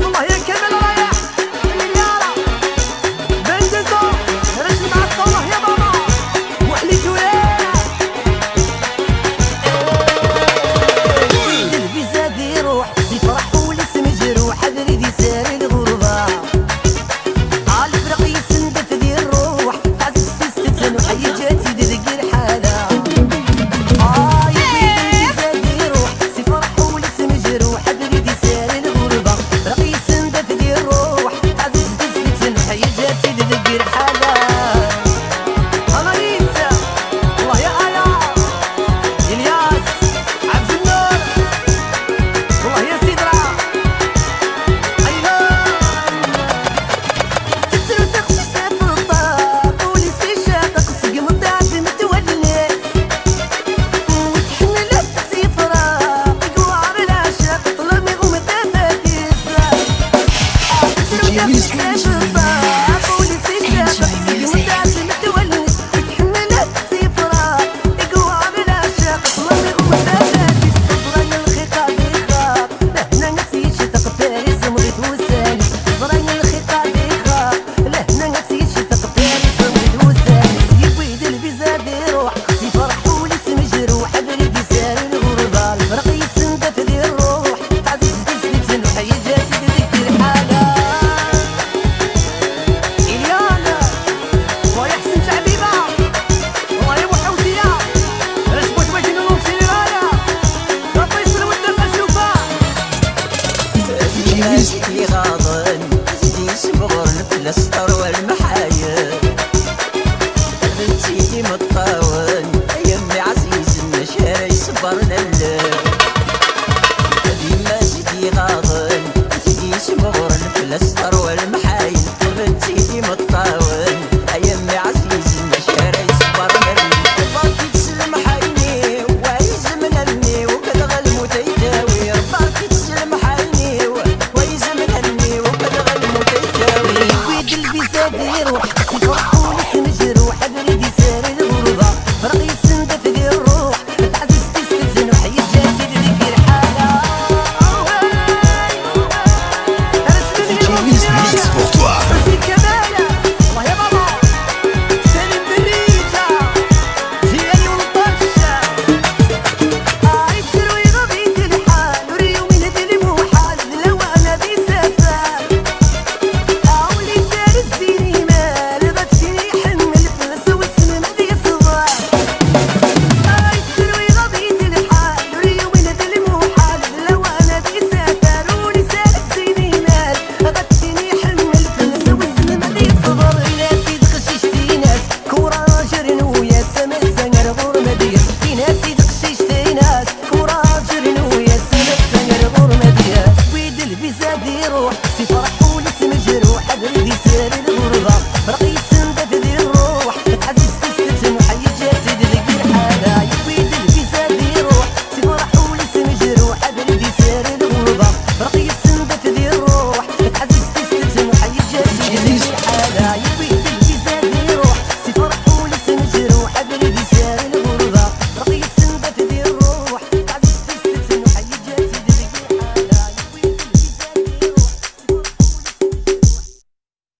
والله يا كامل رايح مليارة بنزلتو رجل مع الطوله يا ماما وحليتو الفيزا دي روح يفرح والاسم جروح ادري دي ساري الغربة عالفرق يسندت دي الروح تعزز تستتن وحي جاتي تذكر حالة اللي غاضن زيدي صبغر الفلسطر والمحايا بنتي مطاون يمي عزيز المشاري صبرنا الليل ديما زيدي غاضن زيدي صبغر الفلسطر